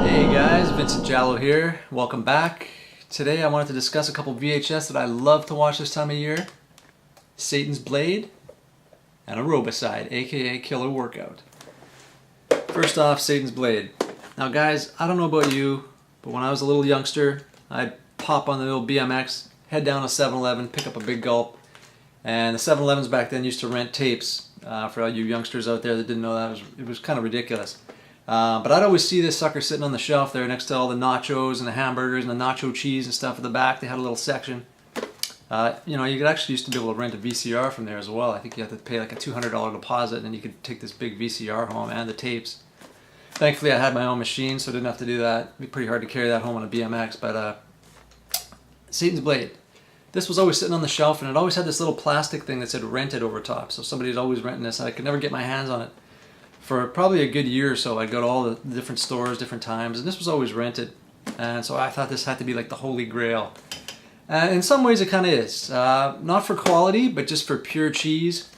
Hey guys, Vincent Giallo here. Welcome back. Today I wanted to discuss a couple VHS that I love to watch this time of year. Satan's Blade and Aerobicide, aka Killer Workout. First off, Satan's Blade. Now guys, I don't know about you, but when I was a little youngster, I'd pop on the little BMX, head down to 7-Eleven, pick up a big gulp, and the 7-Elevens back then used to rent tapes. For all you youngsters out there that didn't know that, it was kind of ridiculous. But I'd always see this sucker sitting on the shelf there next to all the nachos and the hamburgers and the nacho cheese and stuff at the back. They had a little section. You know, you could actually used to be able to rent a VCR from there as well. I think you had to pay like a $200 deposit, and then you could take this big VCR home and the tapes. Thankfully, I had my own machine, so I didn't have to do that. It'd be pretty hard to carry that home on a BMX. But Satan's Blade. This was always sitting on the shelf, and it always had this little plastic thing that said rented over top. So somebody's always renting this, and I could never get my hands on it. For probably a good year or so, I'd go to all the different stores, different times, and this was always rented. And so I thought this had to be like the holy grail. And in some ways it kind of is. Not for quality, but just for pure cheese.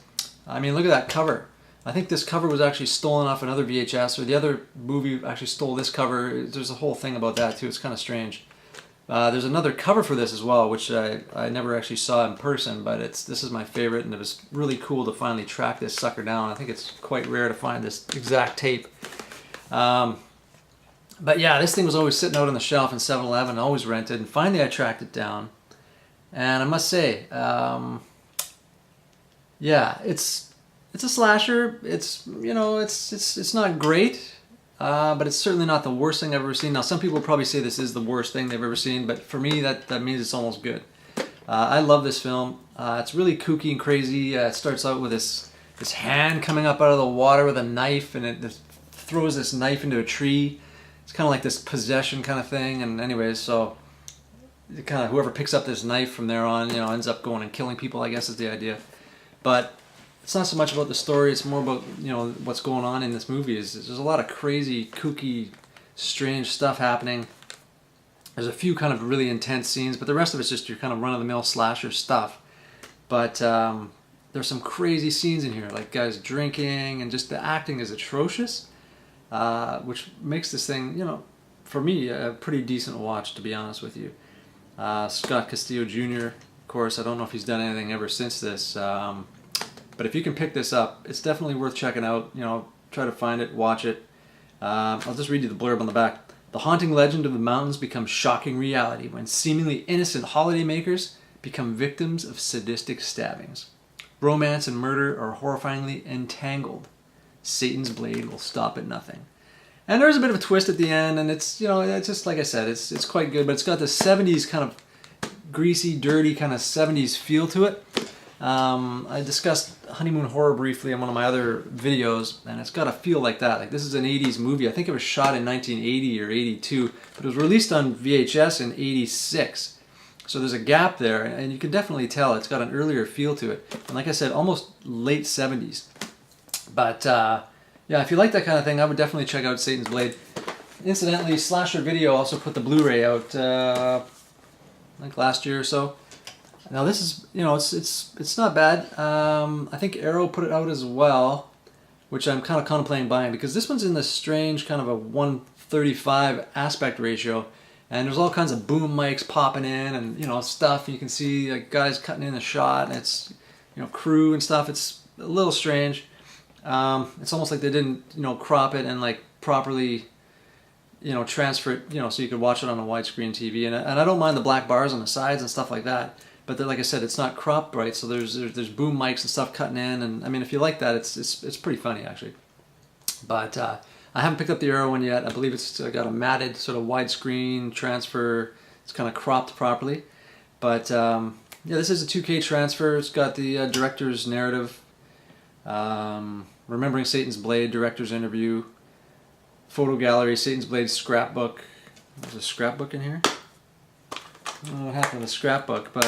I mean, look at that cover. I think this cover was actually stolen off another VHS, or the other movie actually stole this cover. There's a whole thing about that too. It's kind of strange. There's another cover for this as well, which I never actually saw in person, but this is my favorite, and it was really cool to finally track this sucker down. I think it's quite rare to find this exact tape. But yeah, this thing was always sitting out on the shelf in 7-Eleven, always rented, and finally I tracked it down. And I must say, yeah, it's a slasher. It's, you know, it's not great. But it's certainly not the worst thing I've ever seen. Now, some people probably say this is the worst thing they've ever seen, but for me, that means it's almost good. I love this film. It's really kooky and crazy. It starts out with this hand coming up out of the water with a knife, and it throws this knife into a tree. It's kind of like this possession kind of thing. And anyways, so kind of whoever picks up this knife from there on, you know, ends up going and killing people, I guess is the idea. But it's not so much about the story, it's more about, you know, what's going on in this movie. There's a lot of crazy, kooky, strange stuff happening. There's a few kind of really intense scenes, but the rest of it's just your kind of run-of-the-mill slasher stuff. But there's some crazy scenes in here, like guys drinking, and just the acting is atrocious, which makes this thing, you know, for me, a pretty decent watch, to be honest with you. Scott Castillo Jr., of course, I don't know if he's done anything ever since this. But if you can pick this up, it's definitely worth checking out. You know, try to find it, watch it. I'll just read you the blurb on the back. The haunting legend of the mountains becomes shocking reality when seemingly innocent holidaymakers become victims of sadistic stabbings. Romance and murder are horrifyingly entangled. Satan's blade will stop at nothing. And there's a bit of a twist at the end, and it's, you know, it's just like I said, it's quite good, but it's got this 70s kind of greasy, dirty kind of 70s feel to it. I discussed Honeymoon Horror briefly in one of my other videos, and it's got a feel like that. Like, this is an 80s movie. I think it was shot in 1980 or 82, but it was released on VHS in 86. So there's a gap there, and you can definitely tell it's got an earlier feel to it. And like I said, almost late 70s. But yeah, if you like that kind of thing, I would definitely check out Satan's Blade. Incidentally, Slasher Video also put the Blu-ray out like last year or so. Now this is, you know, it's not bad. I think Arrow put it out as well, which I'm kind of contemplating buying, because this one's in this strange kind of a 1:35 aspect ratio, and there's all kinds of boom mics popping in, and, you know, stuff. You can see like guys cutting in the shot, and it's, you know, crew and stuff. It's a little strange. It's almost like they didn't, you know, crop it and like properly, you know, transfer it, you know, so you could watch it on a widescreen TV. And I don't mind the black bars on the sides and stuff like that. But like I said, it's not cropped right, so there's boom mics and stuff cutting in, and I mean, if you like that, it's pretty funny actually. But I haven't picked up the Arrow one yet. I believe it's got a matted sort of widescreen transfer. It's kind of cropped properly. But yeah, this is a 2K transfer. It's got the director's narrative, Remembering Satan's Blade director's interview, photo gallery, Satan's Blade scrapbook. There's a scrapbook in here. I don't know what happened to the scrapbook, but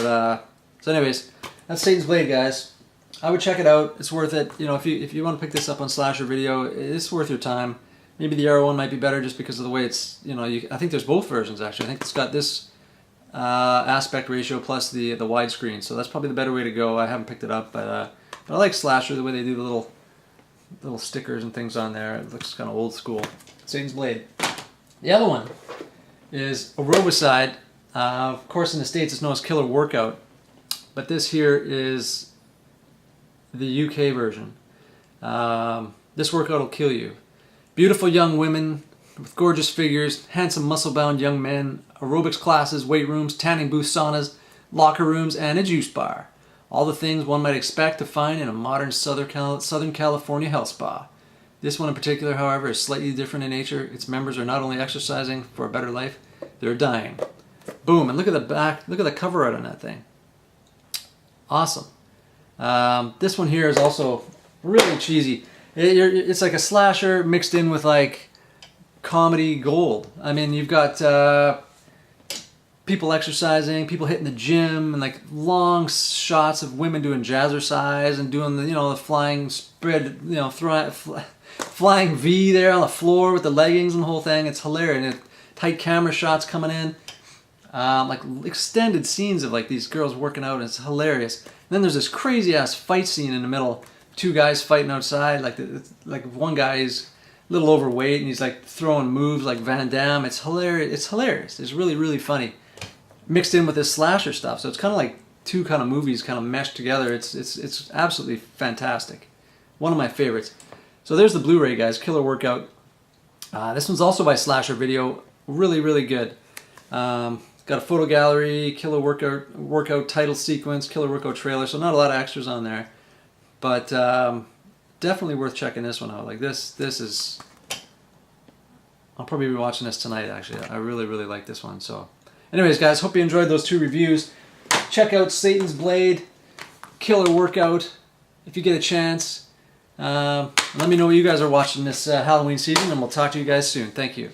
so anyways, that's Satan's Blade, guys. I would check it out. It's worth it. You know, if you want to pick this up on Slasher Video, it's worth your time. Maybe the Arrow one might be better just because of the way it's, you know, I think there's both versions actually. I think it's got this aspect ratio plus the widescreen, so that's probably the better way to go. I haven't picked it up, but I like Slasher, the way they do the little little stickers and things on there. It looks kind of old school. Satan's Blade. The other one is Aerobicide. Of course, in the States it's known as Killer Workout, but this here is the UK version. This workout will kill you. Beautiful young women with gorgeous figures, handsome muscle-bound young men, aerobics classes, weight rooms, tanning booths, saunas, locker rooms, and a juice bar. All the things one might expect to find in a modern Southern California health spa. This one in particular, however, is slightly different in nature. Its members are not only exercising for a better life, they're dying. Boom, and look at the back, look at the cover art on that thing. Awesome. This one here is also really cheesy. It's like a slasher mixed in with like comedy gold. I mean, you've got people exercising, people hitting the gym, and like long shots of women doing jazzercise and doing the, you know, the flying spread, you know, flying V there on the floor with the leggings and the whole thing. It's hilarious. And tight camera shots coming in, like extended scenes of like these girls working out, and it's hilarious. And then there's this crazy ass fight scene in the middle. Two guys fighting outside. Like one guy is a little overweight and he's like throwing moves like Van Damme. It's hilarious. It's hilarious. It's really, really funny. Mixed in with this slasher stuff, so it's kind of like two kind of movies kind of meshed together. It's absolutely fantastic. One of my favorites. So there's the Blu-ray, guys. Killer Workout. This one's also by Slasher Video. Really, really good. Got a photo gallery, Killer Workout title sequence, Killer Workout trailer. So not a lot of extras on there, but definitely worth checking this one out. Like this is. I'll probably be watching this tonight. Actually, I really, really like this one. So. Anyways, guys, hope you enjoyed those two reviews. Check out Satan's Blade, Killer Workout, if you get a chance. Let me know what you guys are watching this Halloween season, and we'll talk to you guys soon. Thank you.